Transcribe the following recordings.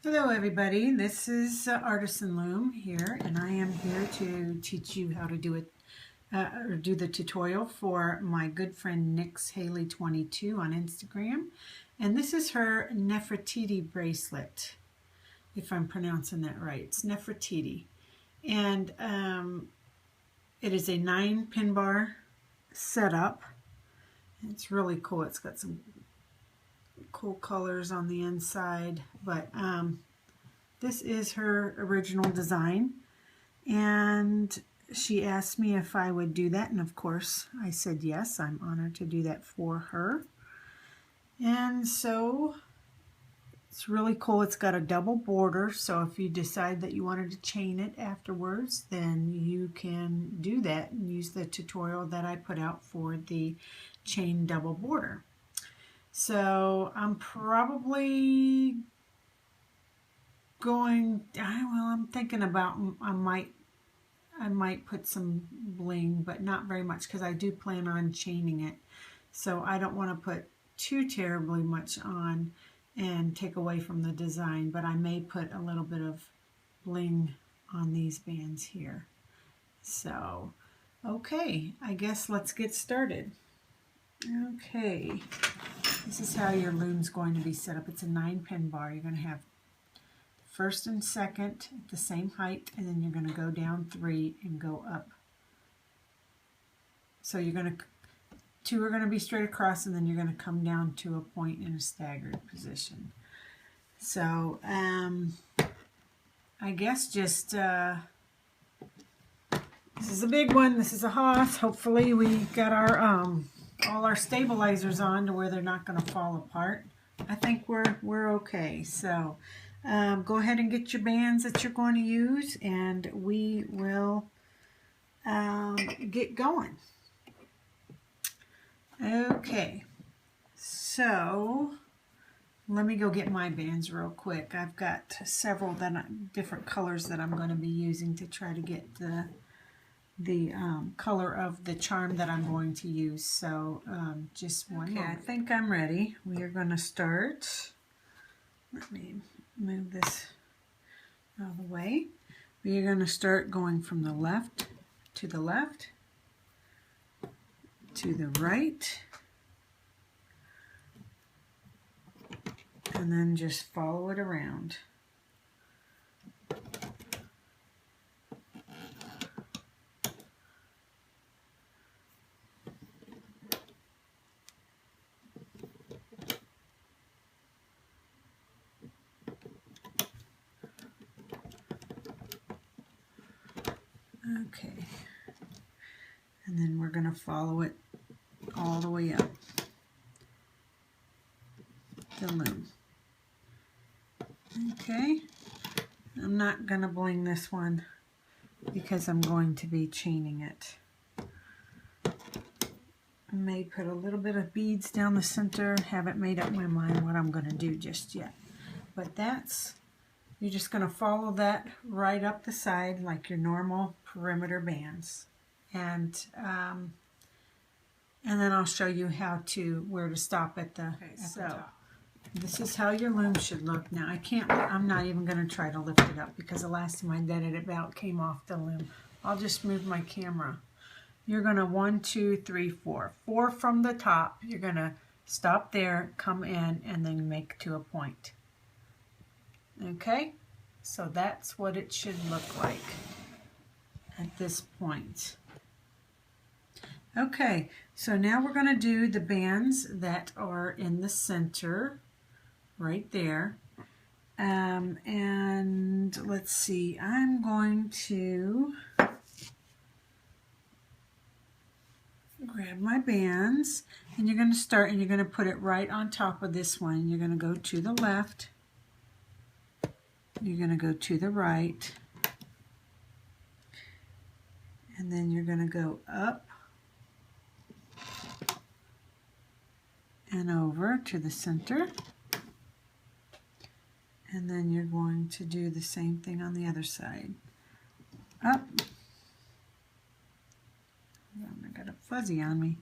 Hello everybody, this is Artisan Loom here, and I am here to teach you how to do it, or do the tutorial for my good friend Nyx Haley 22 on Instagram. And this is her Nefertiti bracelet, if I'm pronouncing that right. It's Nefertiti. And it is a 9-pin bar setup. It's really cool. It's got some cool colors on the inside, but this is her original design, and she asked me if I would do that, and of course I said yes. I'm honored to do that for her. And so it's really cool. It's got a double border, so if you decide that you wanted to chain it afterwards, then you can do that and use the tutorial that I put out for the chain double border. So I'm probably going, I'm thinking about, I might put some bling, but not very much, because I do plan on chaining it. So I don't want to put too terribly much on and take away from the design, but I may put a little bit of bling on these bands here. So, okay, I guess let's get started. Okay, this is how your loom's going to be set up. It's a 9-pin bar. You're going to have first and second at the same height, and then you're going to go down 3 and go up. So you're going to, 2 are going to be straight across, and then you're going to come down to a point in a staggered position. So I guess just this is a big one. This is a hoss. Hopefully we got our all our stabilizers on to where they're not going to fall apart. I think we're okay. So go ahead and get your bands that you're going to use, and we will get going. Okay, so let me go get my bands real quick. I've got several different colors that I'm going to be using to try to get the color of the charm that I'm going to use. So just one moment. I think I'm ready. We are going to start. Let me move this out of the way. We are going to start going from the left, to the right, and then just follow it around. Okay, and then we're going to follow it all the way up the loom. Okay, I'm not going to bling this one because I'm going to be chaining it. I may put a little bit of beads down the center. Haven't made up my mind what I'm going to do just yet, but you're just going to follow that right up the side like your normal perimeter bands, and then I'll show you where to stop at the top. This is how your loom should look. Now I'm not even going to try to lift it up, because the last time I did it about came off the loom. I'll just move my camera. You're going to 1, 2, 3, 4. 4 from the top. You're going to stop there, come in, and then make to a point. Okay, so that's what it should look like at this point. Okay, so now we're going to do the bands that are in the center, right there. And let's see, I'm going to grab my bands, and you're going to start, and you're going to put it right on top of this one. You're going to go to the left. You're going to go to the right, and then you're going to go up and over to the center, and then you're going to do the same thing on the other side. Up. I got a fuzzy on me.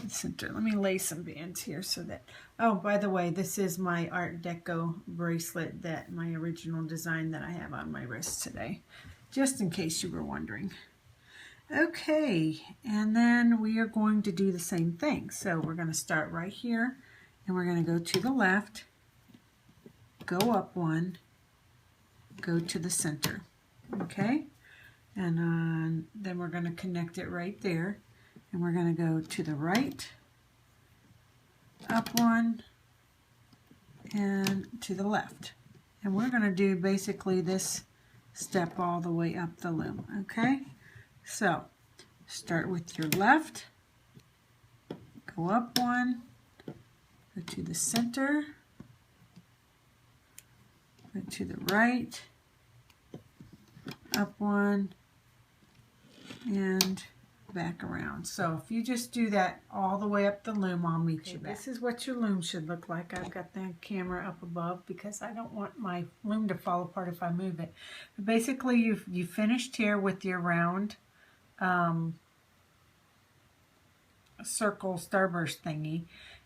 center. Let me lay some bands here so that, oh, by the way, this is my Art Deco bracelet, that my original design that I have on my wrist today, just in case you were wondering. Okay, and then we are going to do the same thing. So we're going to start right here, and we're going to go to the left, go up one, go to the center. Okay, and then we're going to connect it right there. And we're going to go to the right, up one, and to the left. And we're going to do basically this step all the way up the loom, okay? So, start with your left, go up one, go to the center, go to the right, up one, and back around. So if you just do that all the way up the loom, I'll meet you back. This is what your loom should look like. I've got the camera up above because I don't want my loom to fall apart if I move it. But basically, you finished here with your round circle starburst thingy,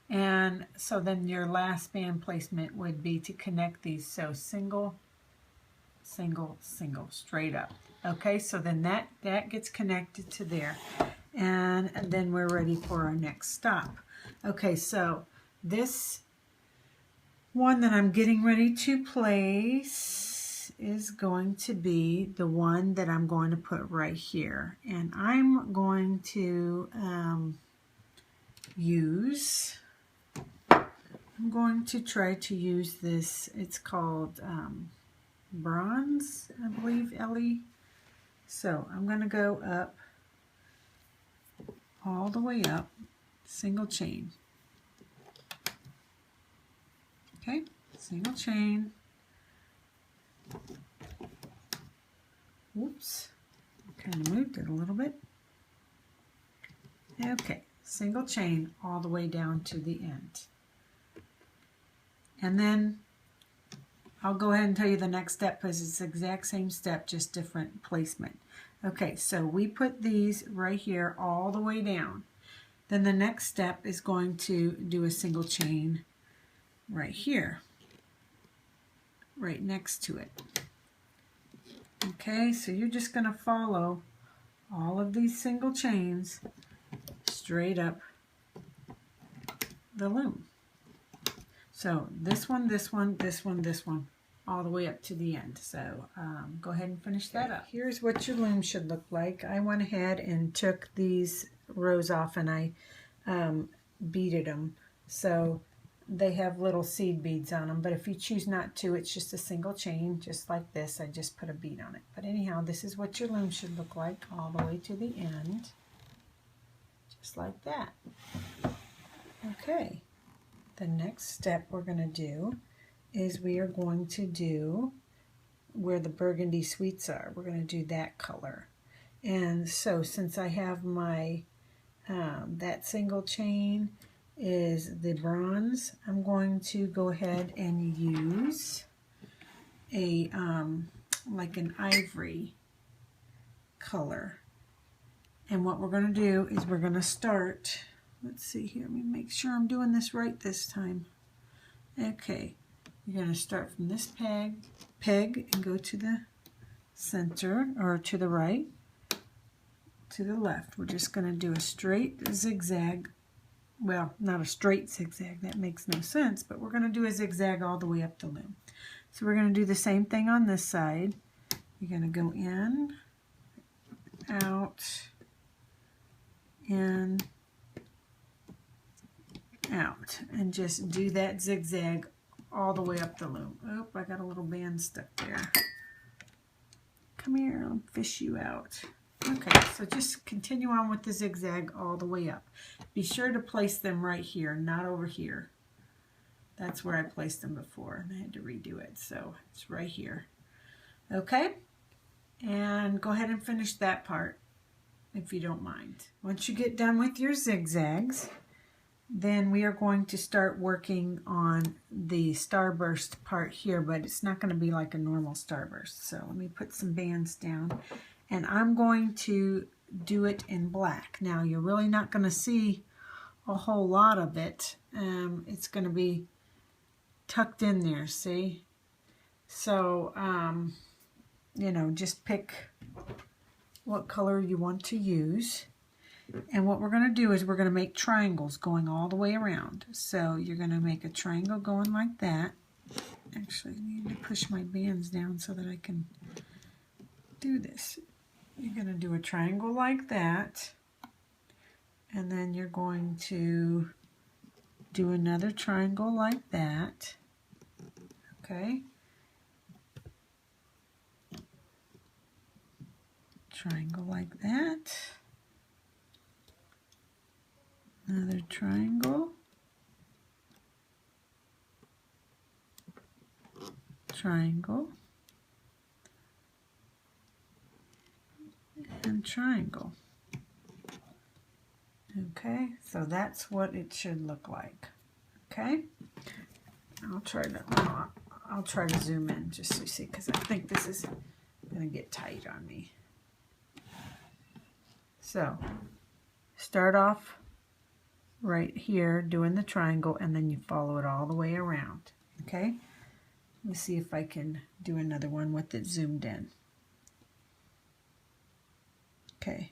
and so then your last band placement would be to connect these. So single, single, single, straight up. Okay, so then that gets connected to there, and then we're ready for our next stop. Okay, so this one that I'm getting ready to place is going to be the one that I'm going to put right here, and I'm going to try to use this. It's called bronze, I believe, Ellie. So I'm going to go up, all the way up, single chain. Okay, single chain. Whoops, kind of moved it a little bit. Okay, single chain all the way down to the end. And then I'll go ahead and tell you the next step because it's the exact same step, just different placement. Okay, so we put these right here all the way down. Then the next step is going to do a single chain right here, right next to it. Okay, so you're just going to follow all of these single chains straight up the loom. So this one, this one, this one, this one, all the way up to the end. So go ahead and finish that up. Here's what your loom should look like. I went ahead and took these rows off and I beaded them. So they have little seed beads on them, but if you choose not to, it's just a single chain, just like this. I just put a bead on it. But anyhow, this is what your loom should look like all the way to the end, just like that. Okay, the next step we're going to do is we are going to do where the burgundy sweets are. We're going to do that color. And so since I have my, that single chain is the bronze, I'm going to go ahead and use a, like an ivory color. And what we're going to do is we're going to start, let's see here, let me make sure I'm doing this right this time. Okay. You're going to start from this peg and go to the center, or to the right, to the left. We're just going to do a straight zigzag. Well, not a straight zigzag, that makes no sense, but we're going to do a zigzag all the way up the loom. So we're going to do the same thing on this side. You're going to go in, out, in, out, and just do that zigzag all the way up the loom. Oh, I got a little band stuck there. Come here, I'll fish you out. Okay, so just continue on with the zigzag all the way up. Be sure to place them right here, not over here. That's where I placed them before, and I had to redo it, so it's right here. Okay, and go ahead and finish that part, if you don't mind. Once you get done with your zigzags, then we are going to start working on the starburst part here, but it's not going to be like a normal starburst. So let me put some bands down, and I'm going to do it in black. Now you're really not going to see a whole lot of it. It's going to be tucked in there, see? So, you know, just pick what color you want to use. And what we're going to do is we're going to make triangles going all the way around. So you're going to make a triangle going like that. Actually, I need to push my bands down so that I can do this. You're going to do a triangle like that. And then you're going to do another triangle like that. Okay. Triangle like that. Another triangle. Triangle. And triangle. Okay, so that's what it should look like. Okay, I'll try to zoom in just so you see, because I think this is going to get tight on me. So start off right here doing the triangle, and then you follow it all the way around. Okay, let me see if I can do another one with it zoomed in. Okay,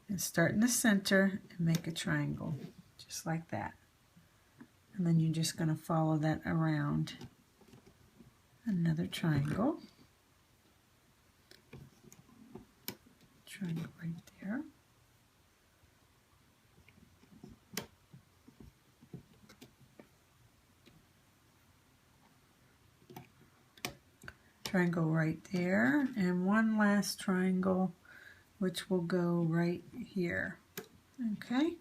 and start in the center and make a triangle just like that, and then you're just going to follow that around. Another triangle, triangle right there. Triangle right there, and one last triangle which will go right here. Okay,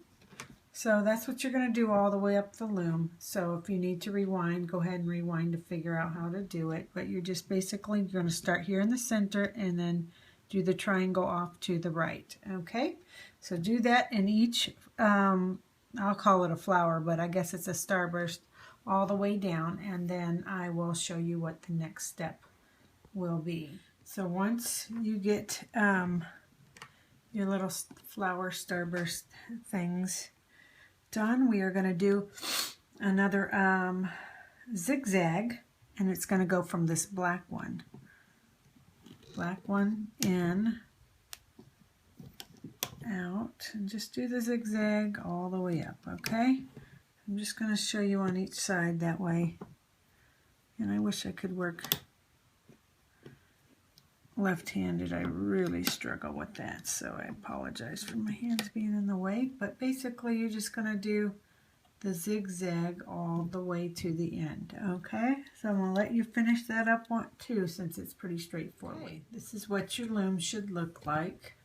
so that's what you're going to do all the way up the loom. So if you need to rewind, go ahead and rewind to figure out how to do it, but you're just basically going to start here in the center and then do the triangle off to the right. Okay, so do that in each, I'll call it a flower, but I guess it's a starburst, all the way down, and then I will show you what the next step will be. So once you get your little flower starburst things done, we are going to do another zigzag, and it's going to go from this black one in, out, and just do the zigzag all the way up. Okay, I'm just going to show you on each side that way, and I wish I could work left-handed. I really struggle with that, so I apologize for my hands being in the way, but basically you're just going to do the zigzag all the way to the end. Okay, so I'm going to let you finish that up too, since it's pretty straightforward. Okay. This is what your loom should look like,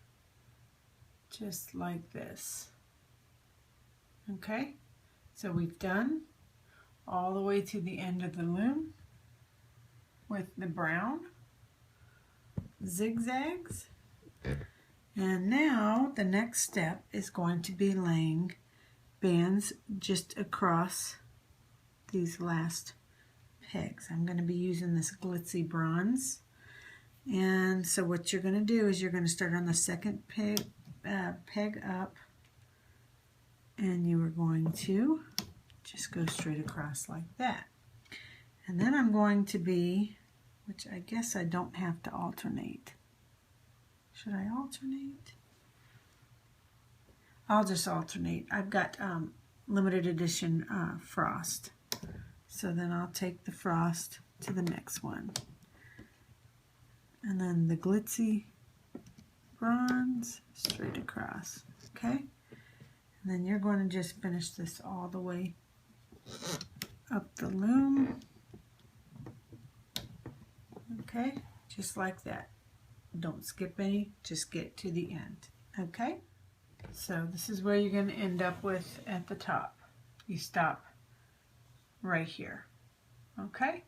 just like this. Okay, so we've done all the way to the end of the loom with the brown zigzags, and now the next step is going to be laying bands just across these last pegs. I'm going to be using this glitzy bronze, and so what you're going to do is you're going to start on the second peg up, and you are going to just go straight across like that, and then I'm going to be, which I guess I don't have to alternate. Should I alternate? I'll just alternate. I've got limited edition frost. So then I'll take the frost to the next one. And then the glitzy bronze straight across. Okay? And then you're going to just finish this all the way up the loom. Okay, just like that. Don't skip any, just get to the end. Okay, so this is where you're going to end up with at the top. You stop right here. Okay,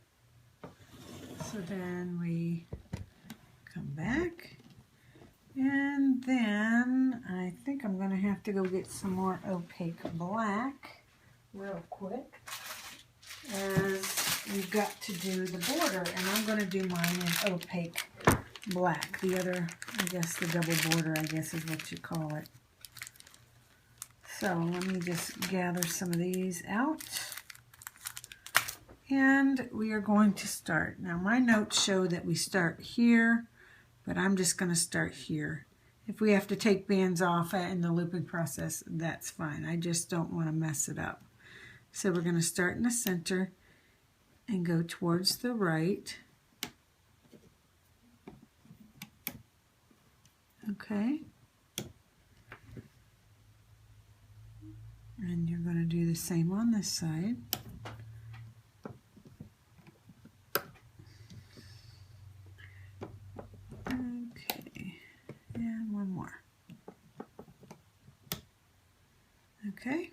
so then we come back, and then I think I'm going to have to go get some more opaque black real quick, as we've got to do the border, and I'm going to do mine in opaque black. The other, I guess the double border, I guess is what you call it. So let me just gather some of these out. And we are going to start. Now my notes show that we start here, but I'm just going to start here. If we have to take bands off in the looping process, that's fine. I just don't want to mess it up. So we're going to start in the center and go towards the right. Okay. And you're going to do the same on this side. Okay. And one more. Okay.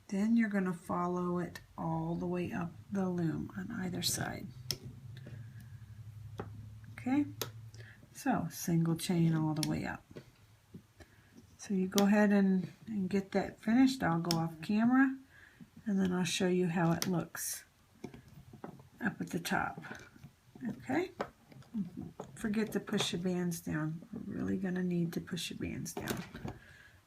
Then you're going to follow it all the way up the loom on either side. Okay. So single chain all the way up. So you go ahead and get that finished. I'll go off camera and then I'll show you how it looks up at the top. Okay? Forget to push your bands down. We're really going to need to push your bands down.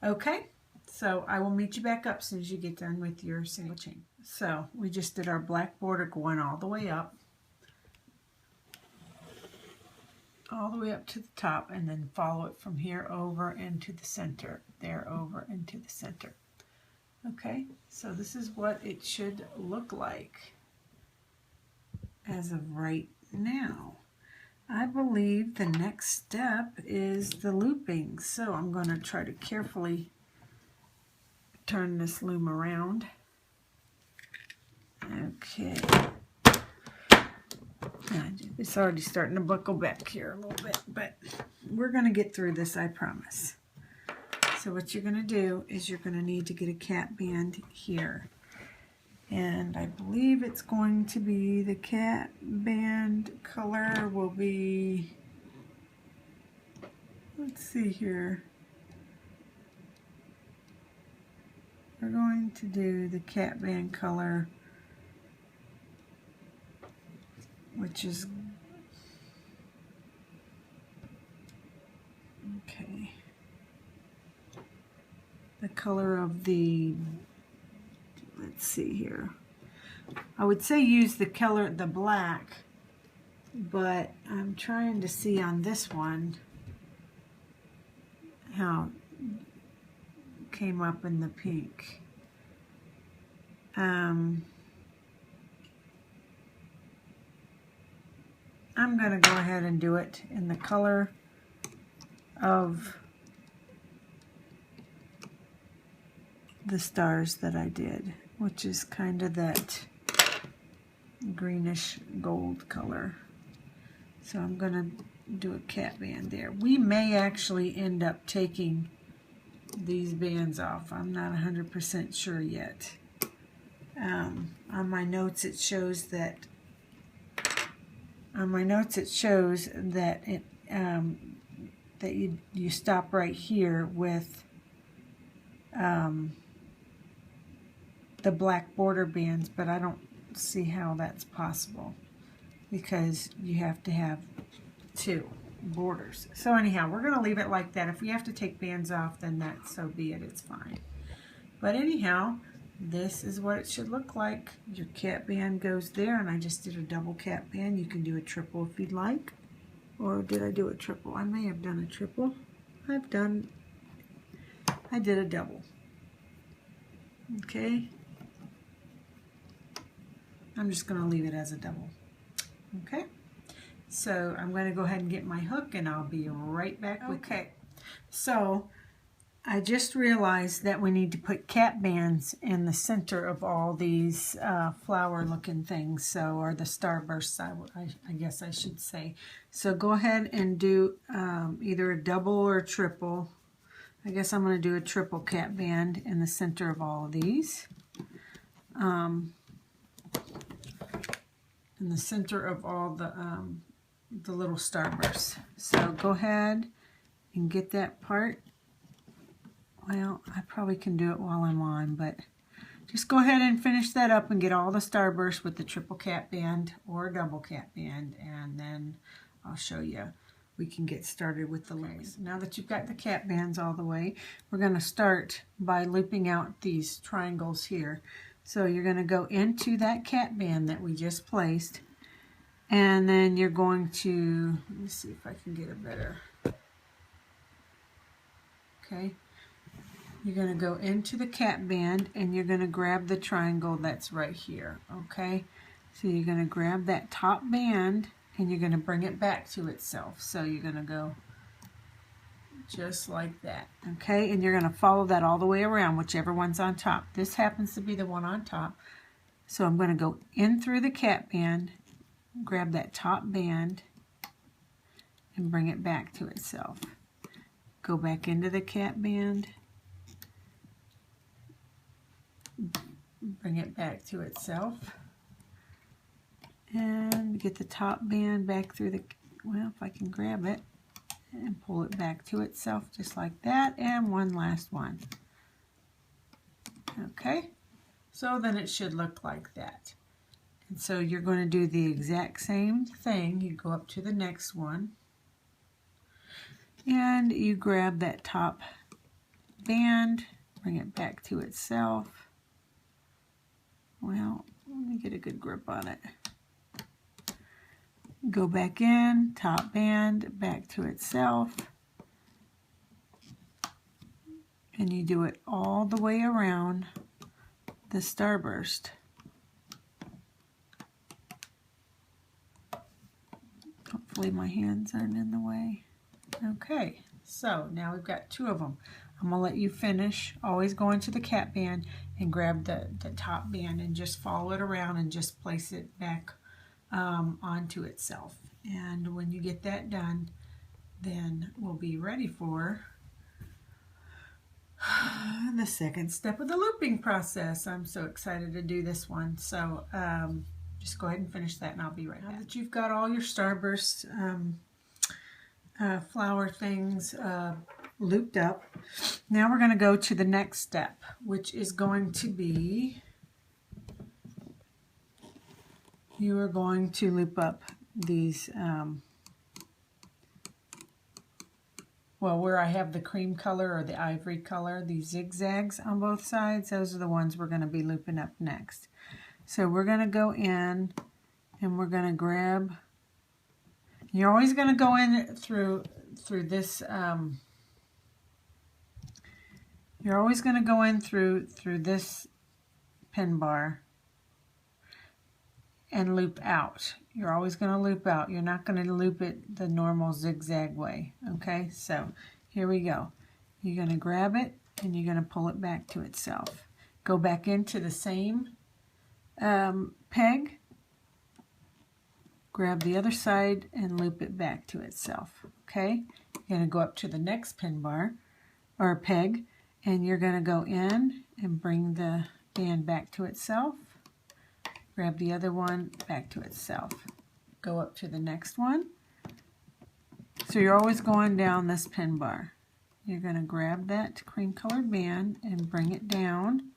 Okay? So I will meet you back up as soon as you get done with your single chain. So we just did our black border going all the way up to the top, and then follow it from here over into the center, there over into the center. Okay, so this is what it should look like as of right now. I believe the next step is the looping, so I'm going to try to carefully turn this loom around. Okay. It's already starting to buckle back here a little bit, but we're going to get through this, I promise. So what you're going to do is you're going to need to get a cap band here. And I believe it's going to be, the cap band color will be, let's see here. We're going to do the cap band color, which is, okay, the color of the, let's see here. I would say use the color, the black, but I'm trying to see on this one how it came up in the pink. I'm going to go ahead and do it in the color of the stars that I did, which is kind of that greenish gold color. So I'm going to do a cap band there. We may actually end up taking these bands off. I'm not 100% sure yet. On my notes it shows that that you stop right here with the black border bands, but I don't see how that's possible because you have to have two borders. So anyhow, we're going to leave it like that. If we have to take bands off, then that, so be it, it's fine. But anyhow, this is what it should look like. Your cap band goes there, and I just did a double cap band. You can do a triple if you'd like. Or did I do a triple? I may have done a triple. I did a double. Okay. I'm just going to leave it as a double. Okay. So I'm going to go ahead and get my hook, and I'll be right back with you. Okay. So I just realized that we need to put cap bands in the center of all these flower looking things, so, or the starbursts, I guess I should say. So go ahead and do either a double or a triple. I guess I'm going to do a triple cap band in the center of all of these. In the center of all the little starbursts. So go ahead and get that part. Well, I probably can do it while I'm on, but just go ahead and finish that up and get all the starbursts with the triple cap band or double cap band, and then I'll show you we can get started with the looming. So now that you've got the cap bands all the way, we're going to start by looping out these triangles here. So you're going to go into that cap band that we just placed, and then you're going to, let me see if I can get a better, okay. You're going to go into the cap band and you're going to grab the triangle that's right here, okay? So you're going to grab that top band and you're going to bring it back to itself. So you're going to go just like that, okay? And you're going to follow that all the way around, whichever one's on top. This happens to be the one on top. So I'm going to go in through the cap band, grab that top band, and bring it back to itself. Go back into the cap band, bring it back to itself, and get the top band back through the, well, if I can grab it, and pull it back to itself just like that, and one last one. Okay, so then it should look like that. And so you're going to do the exact same thing. You go up to the next one, and you grab that top band, bring it back to itself. Well, let me get a good grip on it. Go back in, top band, back to itself. And you do it all the way around the Starburst. Hopefully my hands aren't in the way. Okay, so now we've got two of them. I'm going to let you finish. Always go into the cap band and grab the top band and just follow it around and just place it back onto itself. And when you get that done, then we'll be ready for the second step of the looping process. I'm so excited to do this one. So just go ahead and finish that and I'll be right back. Now that you've got all your Starburst flower things looped up, now we're going to go to the next step, which is going to be, you are going to loop up these, well, where I have the cream color or the ivory color, these zigzags on both sides, those are the ones we're going to be looping up next. So we're going to go in and we're going to grab, you're always going to go in through this, you're always going to go in through this pin bar and loop out. You're always going to loop out. You're not going to loop it the normal zigzag way. Okay, so here we go. You're going to grab it and you're going to pull it back to itself. Go back into the same peg, grab the other side and loop it back to itself. Okay, you're going to go up to the next pin bar or peg and you're going to go in and bring the band back to itself. Grab the other one back to itself. Go up to the next one. So you're always going down this pin bar. You're going to grab that cream colored band and bring it down.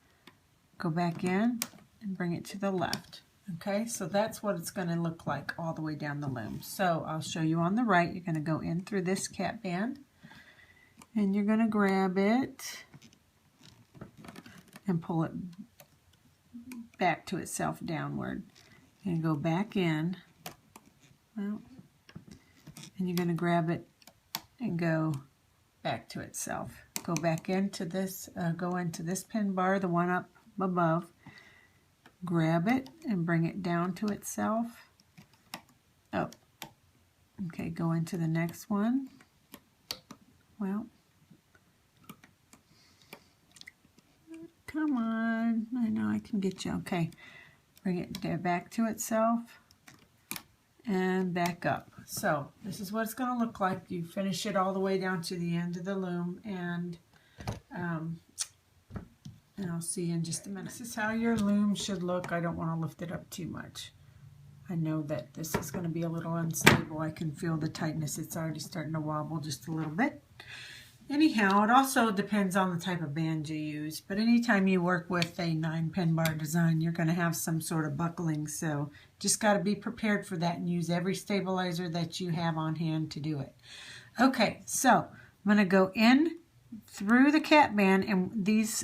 Go back in and bring it to the left. Okay, so that's what it's going to look like all the way down the loom. So I'll show you on the right. You're going to go in through this cap band and you're going to grab it and pull it back to itself downward. You're going to go back in, well, and you're going to grab it and go back to itself. Go back into this, go into this pin bar, the one up above, grab it and bring it down to itself. Oh, okay, go into the next one. Well, come on, I know I can get you. Okay, bring it back to itself and back up. So this is what it's going to look like. You finish it all the way down to the end of the loom, and I'll see you in just a minute. This is how your loom should look. I don't want to lift it up too much. I know that this is going to be a little unstable. I can feel the tightness. It's already starting to wobble just a little bit. Anyhow, it also depends on the type of band you use, but anytime you work with a 9-pin bar design, you're going to have some sort of buckling, so just got to be prepared for that and use every stabilizer that you have on hand to do it. Okay, so I'm going to go in through the cap band, and these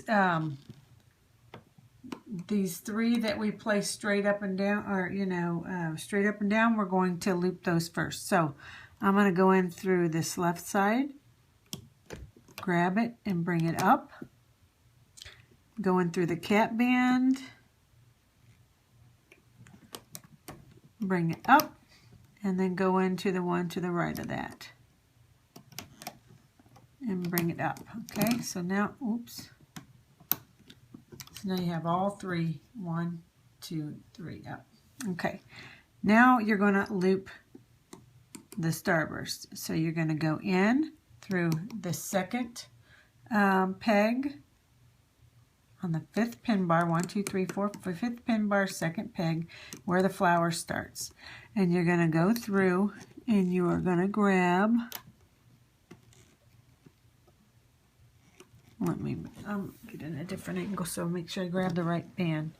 three that we place straight up and down, or straight up and down, we're going to loop those first. So I'm going to go in through this left side, grab it and bring it up, go in through the cap band, bring it up, and then go into the one to the right of that and bring it up. Okay, so now, oops. So now you have all three, 1, 2, 3 up. Okay, now you're going to loop the starburst. So you're going to go in through the second peg on the 5th pin bar, 1, 2, 3, 4, 5th pin bar, second peg, where the flower starts. And you're going to go through and you are going to grab, let me get in a different angle so make sure I grab the right band.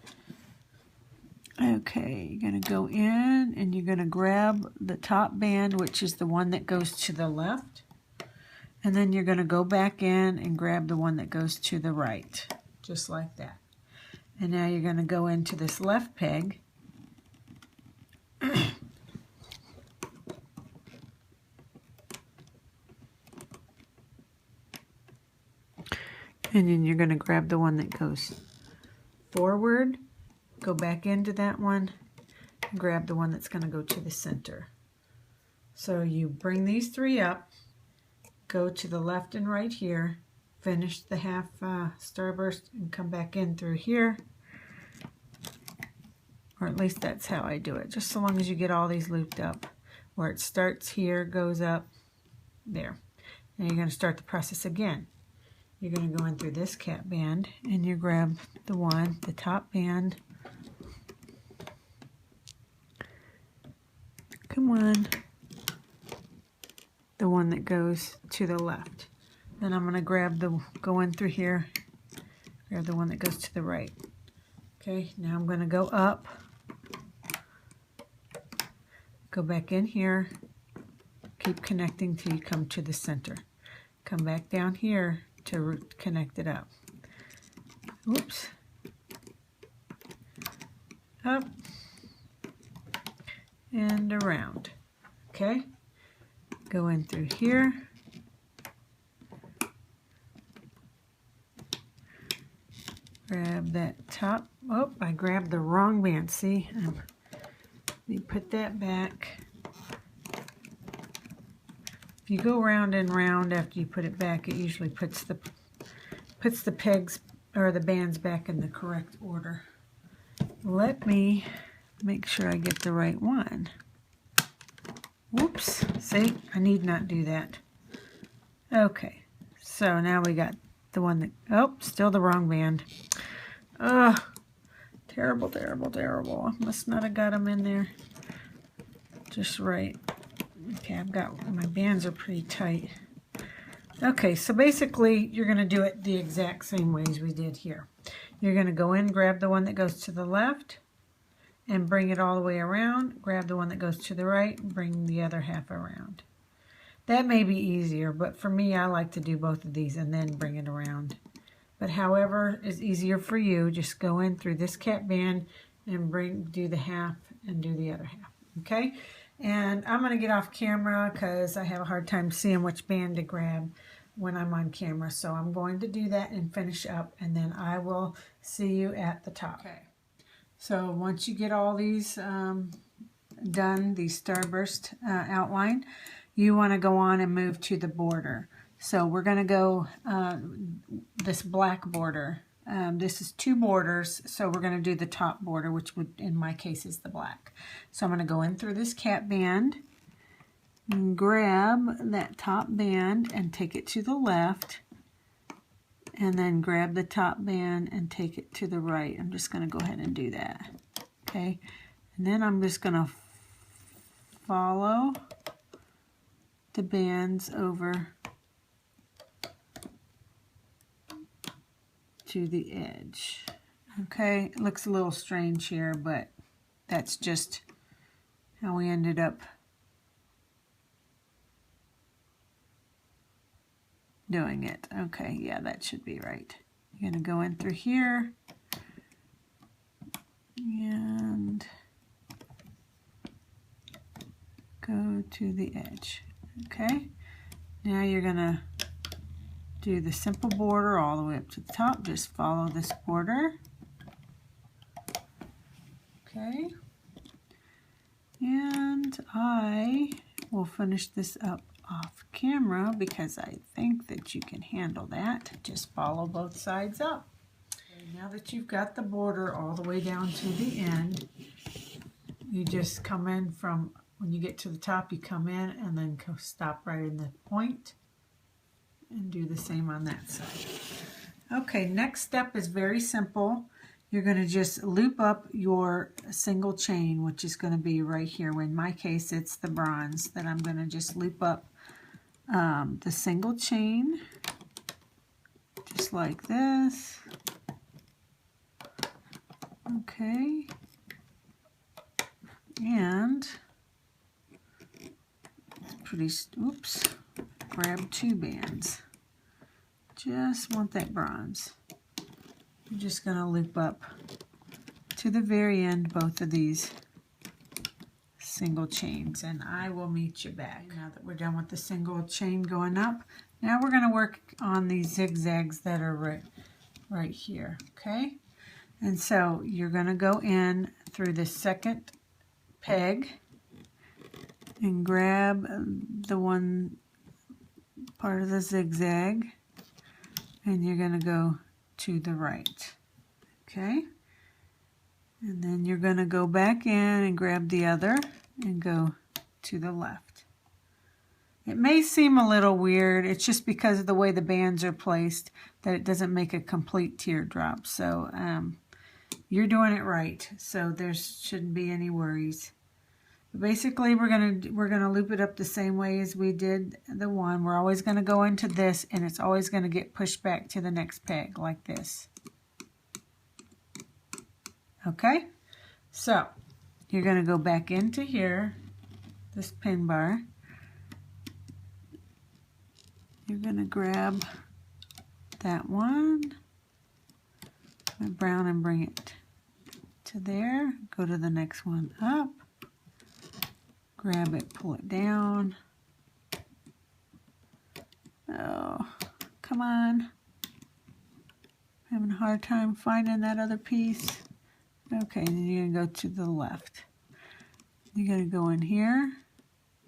Okay, you're going to go in and you're going to grab the top band, which is the one that goes to the left. And then you're going to go back in and grab the one that goes to the right, just like that. And now you're going to go into this left peg. And then you're going to grab the one that goes forward, go back into that one, and grab the one that's going to go to the center. So you bring these three up, go to the left and right here, finish the half starburst, and come back in through here. Or at least that's how I do it, just so long as you get all these looped up. Where it starts here, goes up, there. And you're going to start the process again. You're going to go in through this cap band, and you grab the top band. Come on. The one that goes to the left. Then I'm going to go in through here, grab the one that goes to the right. Okay, now I'm going to go up, go back in here, keep connecting till you come to the center. Come back down here to connect it up. Oops. Up and around. Okay. Go in through here. Grab that top. Oh, I grabbed the wrong band. See? Let me put that back. If you go round and round after you put it back, it usually puts the pegs or the bands back in the correct order. Let me make sure I get the right one. Whoops, see, I need not do that. Okay, so now we got the one that, oh, still the wrong band. Ugh, terrible, terrible, terrible. I must not have got them in there just right. Okay, my bands are pretty tight. Okay, so basically you're going to do it the exact same way as we did here. You're going to go in, grab the one that goes to the left, and bring it all the way around. Grab the one that goes to the right and bring the other half around. That may be easier, but for me, I like to do both of these and then bring it around. But however is easier for you, just go in through this cap band and do the half and do the other half. Okay? And I'm going to get off camera because I have a hard time seeing which band to grab when I'm on camera. So I'm going to do that and finish up, and then I will see you at the top. Okay. So once you get all these done, the starburst outline, you want to go on and move to the border. So we're going to go this black border. This is 2 borders, so we're going to do the top border, which would, in my case, is the black. So I'm going to go in through this cap band and grab that top band and take it to the left, and then grab the top band and take it to the right. I'm just going to go ahead and do that. Okay, and then I'm just going to follow the bands over to the edge. Okay, it looks a little strange here, but that's just how we ended up doing it. Okay, yeah, that should be right. You're going to go in through here and go to the edge. Okay, now you're going to do the simple border all the way up to the top. Just follow this border. Okay, and I will finish this up off camera because I think that you can handle that. Just follow both sides up. Okay, now that you've got the border all the way down to the end, you just come in from, when you get to the top, you come in and then stop right in the point and do the same on that side. Okay, next step is very simple. You're going to just loop up your single chain, which is going to be right here. In my case, it's the bronze that I'm going to just loop up the single chain, just like this. Okay. And it's pretty, oops, grab 2 bands. Just want that bronze. You're just going to loop up to the very end both of these single chains, and I will meet you back. Now that we're done with the single chain going up, now we're going to work on these zigzags that are right here. Okay, and so you're going to go in through the second peg and grab the one part of the zigzag, and you're going to go to the right. Okay, and then you're going to go back in and grab the other and go to the left. It may seem a little weird. It's just because of the way the bands are placed that it doesn't make a complete teardrop. So you're doing it right, so there shouldn't be any worries. But basically, we're gonna loop it up the same way as we did the one. We're always gonna go into this, and it's always gonna get pushed back to the next peg like this. Okay, so you're gonna go back into here, this pin bar. You're gonna grab that one, brown, and bring it to there. Go to the next one up. Grab it, pull it down. Oh, come on. I'm having a hard time finding that other piece. Okay, then you're going to go to the left. You're going to go in here,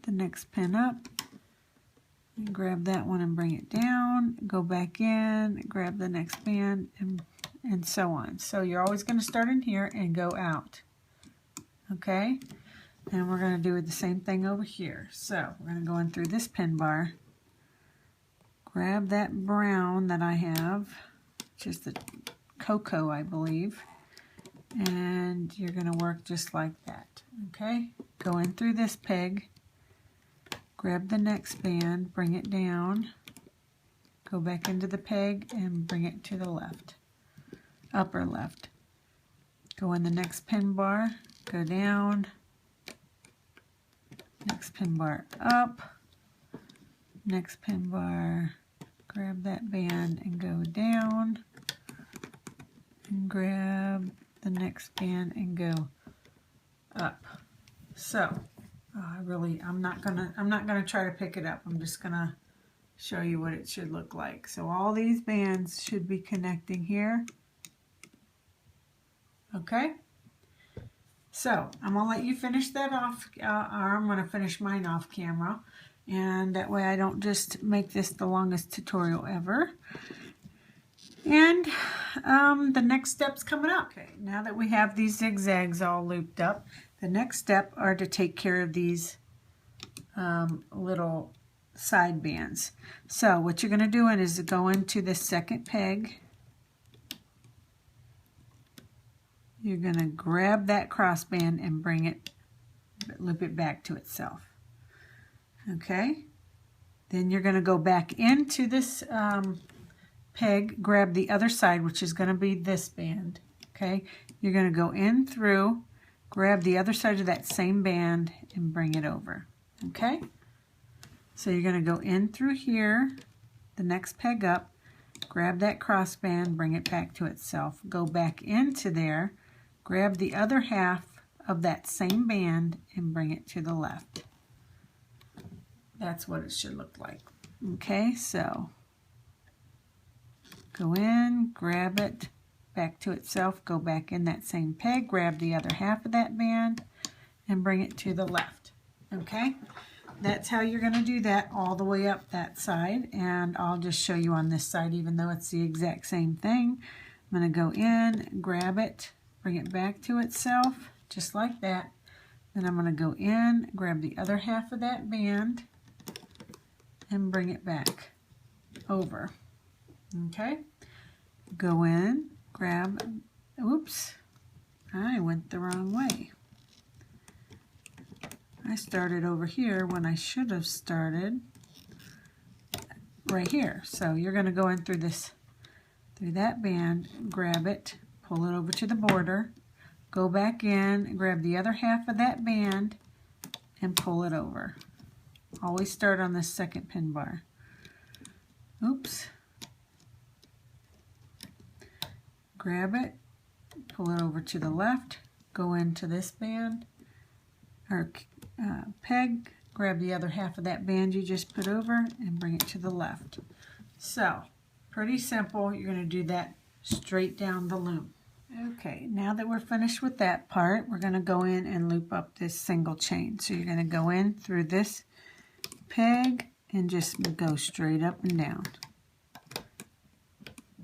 the next pin up, and grab that one and bring it down. Go back in, grab the next band, and so on. So you're always going to start in here and go out. Okay? And we're going to do the same thing over here. So we're going to go in through this pin bar, grab that brown that I have, just the cocoa, I believe, and you're going to work just like that. Okay? Go in through this peg, grab the next band, bring it down, go back into the peg and bring it to the left, upper left. Go in the next pin bar, go down, next pin bar up, next pin bar, grab that band and go down, and grab the next band and go up. So I'm not gonna try to pick it up. I'm just gonna show you what it should look like. So all these bands should be connecting here. Okay. So I'm going to let you finish that off, or I'm going to finish mine off camera, and that way I don't just make this the longest tutorial ever. And the next step's coming up. Okay, now that we have these zigzags all looped up, the next step are to take care of these little side bands. So what you're going to do is go into the second peg. You're going to grab that crossband and bring it, loop it back to itself. Okay? Then you're going to go back into this peg, grab the other side, which is going to be this band. Okay, you're going to go in through, grab the other side of that same band and bring it over. Okay, so you're going to go in through here, the next peg up, grab that cross band, bring it back to itself, go back into there, grab the other half of that same band and bring it to the left. That's what it should look like. Okay, so go in, grab it back to itself, go back in that same peg, grab the other half of that band and bring it to the left. Okay, that's how you're going to do that all the way up that side, and I'll just show you on this side even though it's the exact same thing. I'm going to go in, grab it, bring it back to itself just like that. Then I'm going to go in, grab the other half of that band and bring it back over. Okay, go in, grab, oops, I went the wrong way. I started over here when I should have started right here. So you're going to go in through this, through that band, grab it, pull it over to the border, go back in, grab the other half of that band and pull it over. Always start on this second pin bar. Oops. Grab it, pull it over to the left, go into this band, or peg, grab the other half of that band you just put over and bring it to the left. So, pretty simple. You're going to do that straight down the loom. Okay, now that we're finished with that part, we're going to go in and loop up this single chain. So you're going to go in through this peg and just go straight up and down.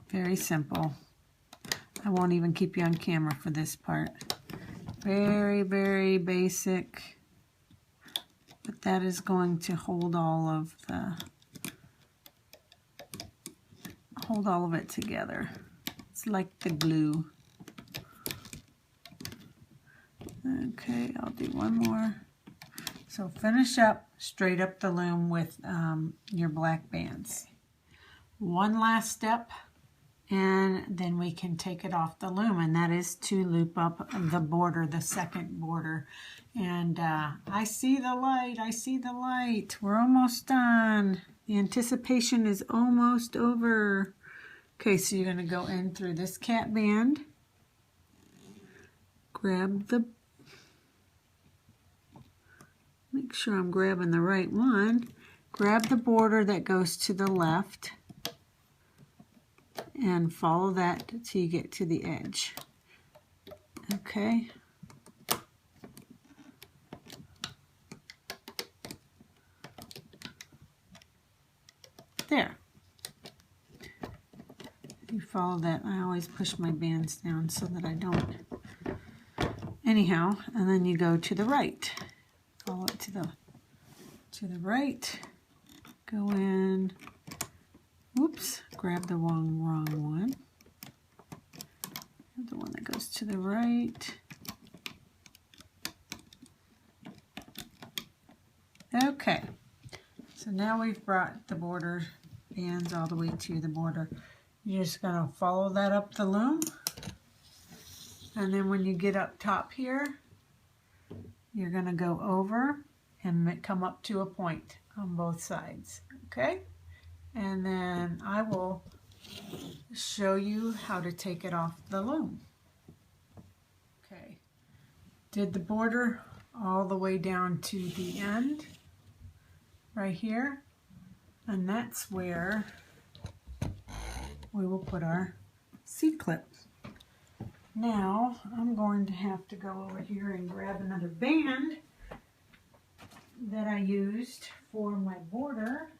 Very simple. I won't even keep you on camera for this part. Very, very basic, but that is going to hold all of it together. It's like the glue. Okay, I'll do one more. So finish up straight up the loom with your black bands. One last step, and then we can take it off the loom, and that is to loop up the border, the second border. And I see the light, I see the light. We're almost done. The anticipation is almost over. Okay, so you're going to go in through this cat band, grab the, make sure I'm grabbing the right one, grab the border that goes to the left, and follow that till you get to the edge. Okay. There. You follow that. I always push my bands down so that I don't. Anyhow, and then you go to the right. Follow it to the right. Go in. Whoops, grab the wrong one. The one that goes to the right. Okay, so now we've brought the border bands all the way to the border. You're just going to follow that up the loom. And then when you get up top here, you're going to go over and come up to a point on both sides. Okay? And then I will show you how to take it off the loom. Okay, did the border all the way down to the end right here, and that's where we will put our C-clip. Now I'm going to have to go over here and grab another band that I used for my border.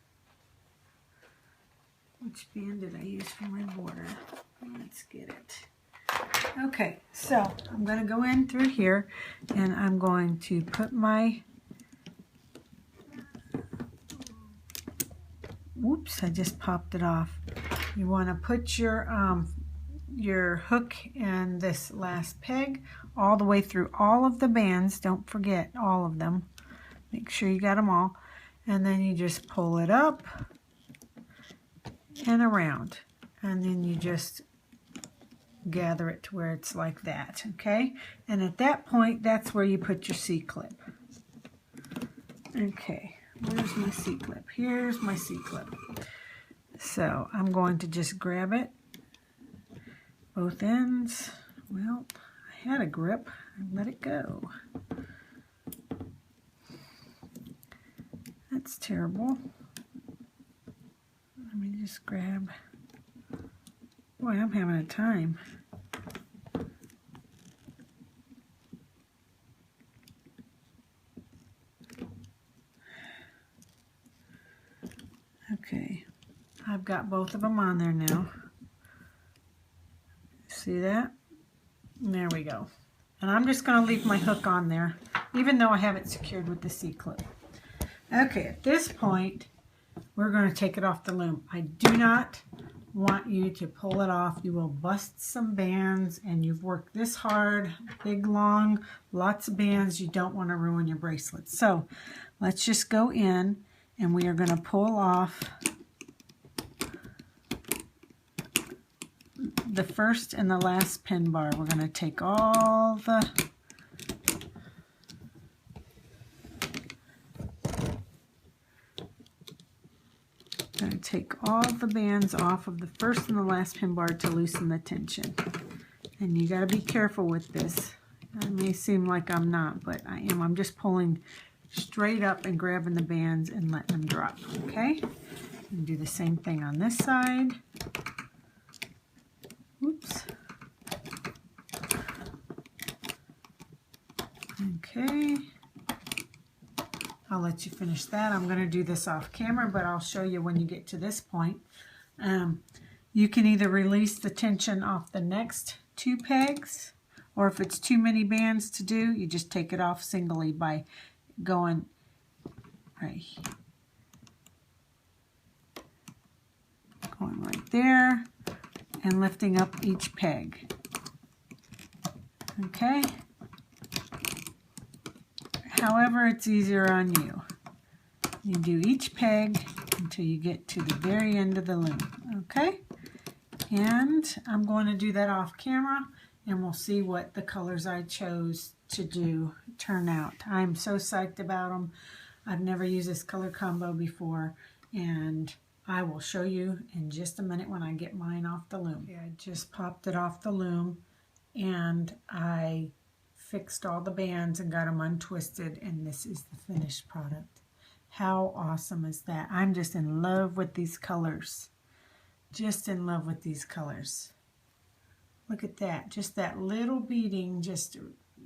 Which band did I use for my border? Let's get it. Okay, so I'm going to go in through here and I'm going to put my, whoops, I just popped it off. You want to put your hook and this last peg all the way through all of the bands. Don't forget all of them. Make sure you got them all. And then you just pull it up and around. and then you just gather it to where it's like that, okay? And at that point, that's where you put your C-clip. Okay, where's my C-clip? Here's my C-clip. So I'm going to just grab it, both ends. Well, I had a grip, and let it go. That's terrible. Let me just grab. Boy, I'm having a time. Okay, I've got both of them on there now. See that? And there we go. And I'm just going to leave my hook on there, even though I have it secured with the C-clip. Okay, at this point, we're going to take it off the loom. I do not want you to pull it off. You will bust some bands, and you've worked this hard, big, long, lots of bands. You don't want to ruin your bracelet. So let's just go in, and we are going to pull off the first and the last pin bar. We're going to take all the bands off of the first and the last pin bar to loosen the tension. And you got to be careful with this. It may seem like I'm not, but I am. I'm just pulling straight up and grabbing the bands and letting them drop, okay? And do the same thing on this side. Oops. Okay. I'll let you finish that. I'm going to do this off camera, but I'll show you when you get to this point. You can either release the tension off the next two pegs, or if it's too many bands to do, you just take it off singly by going right there and lifting up each peg. Okay? However, it's easier on you. You do each peg until you get to the very end of the loom. Okay? And I'm going to do that off camera, and we'll see what the colors I chose to do turn out. I'm so psyched about them. I've never used this color combo before, and I will show you in just a minute when I get mine off the loom. Okay, I just popped it off the loom, and I fixed all the bands and got them untwisted, and this is the finished product. How awesome is that? I'm just in love with these colors. Just in love with these colors. Look at that. Just that little beading just,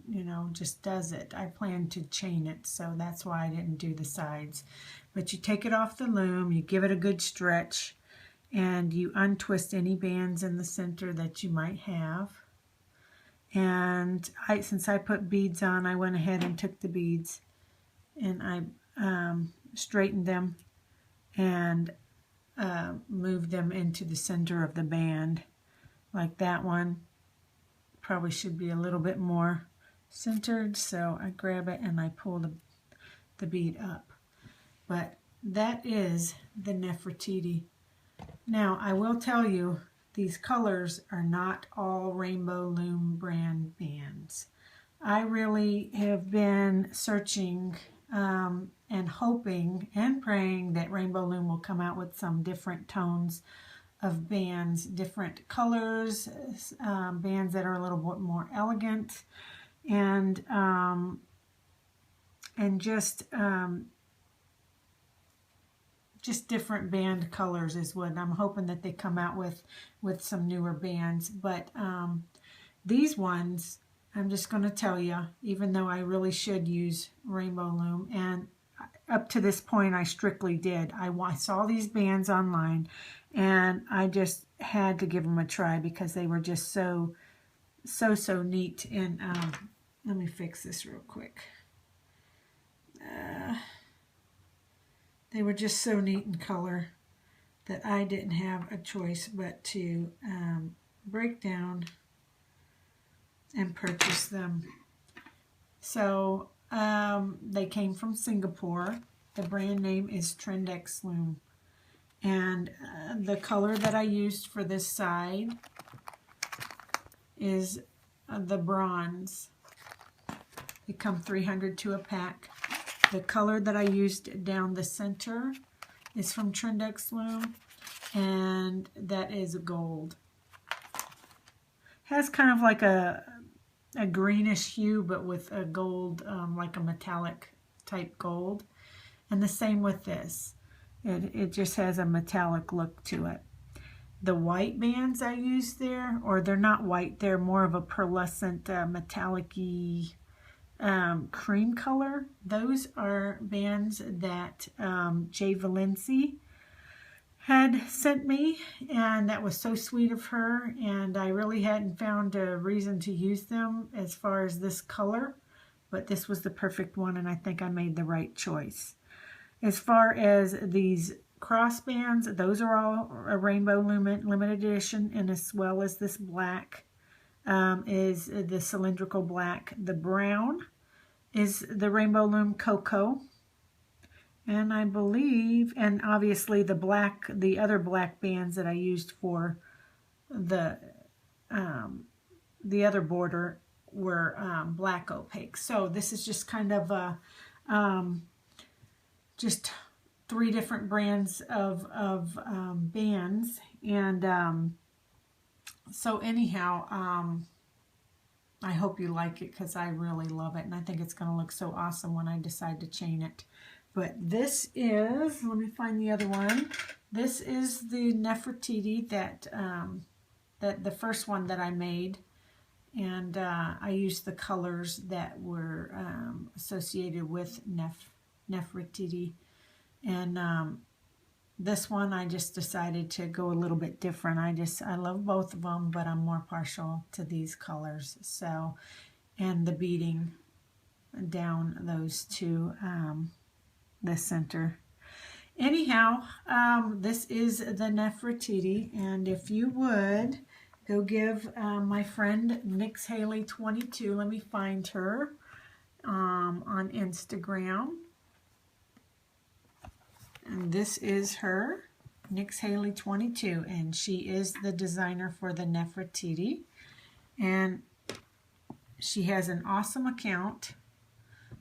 you know, just does it. I plan to chain it, so that's why I didn't do the sides. But you take it off the loom, you give it a good stretch, and you untwist any bands in the center that you might have. And since I put beads on, I went ahead and took the beads and I straightened them and moved them into the center of the band. Like that one probably should be a little bit more centered, so I grab it and I pull the bead up. But that is the Nefertiti. Now I will tell you, these colors are not all Rainbow Loom brand bands. I really have been searching and hoping and praying that Rainbow Loom will come out with some different tones of bands, different colors, bands that are a little bit more elegant, and just different band colors is what I'm hoping that they come out with some newer bands. But these ones, I'm just going to tell you, even though I really should use Rainbow Loom, and up to this point I strictly did. I saw these bands online, and I just had to give them a try because they were just so neat. And let me fix this real quick. They were just so neat in color that I didn't have a choice but to break down and purchase them. So they came from Singapore. The brand name is Trendex Loom. And the color that I used for this side is the bronze. They come 300 to a pack. The color that I used down the center is from Trendex Loom, and that is gold. Has kind of like a greenish hue, but with a gold, like a metallic type gold. And the same with this. It just has a metallic look to it. The white bands I used there, or they're not white, they're more of a pearlescent metallic-y cream color. Those are bands that Jay Valenci had sent me, and that was so sweet of her, and I really hadn't found a reason to use them as far as this color, but this was the perfect one, and I think I made the right choice. As far as these cross bands, those are all a Rainbow Loom limited edition, and as well as this black is the cylindrical black. The brown is the Rainbow Loom Cocoa, and I believe, and obviously the black, the other black bands that I used for the other border were black opaque. So this is just kind of a just 3 different brands of bands, and so anyhow, I hope you like it, because I really love it, and I think it's going to look so awesome when I decide to chain it. But this is, let me find the other one. This is the Nefertiti that the first one that I made, and I used the colors that were associated with Nefertiti. And this one I just decided to go a little bit different. I love both of them, but I'm more partial to these colors. So, and the beading down those two, the center. Anyhow, this is the Nefertiti, and if you would go give my friend Nix Haley 22, let me find her on Instagram. And this is her, Nix Haley 22, and she is the designer for the Nefertiti. And she has an awesome account.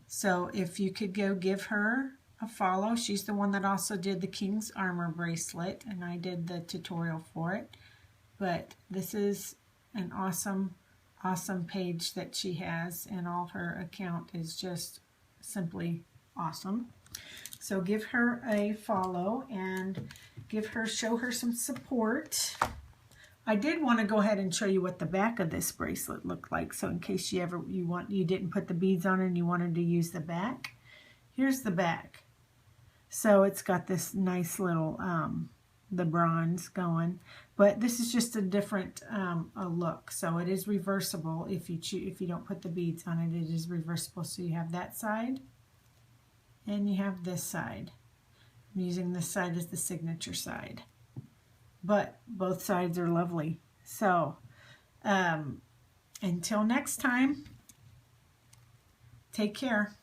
So if you could go give her a follow. She's the one that also did the King's Armor bracelet, and I did the tutorial for it. But this is an awesome, awesome page that she has, and all her account is just simply awesome. So give her a follow and show her some support. I did want to go ahead and show you what the back of this bracelet looked like. So in case you didn't put the beads on and you wanted to use the back, here's the back. So it's got this nice little the bronze going, but this is just a different look. So it is reversible if you don't put the beads on it. It is reversible. So you have that side, and you have this side. I'm using this side as the signature side, but both sides are lovely. So until next time, take care.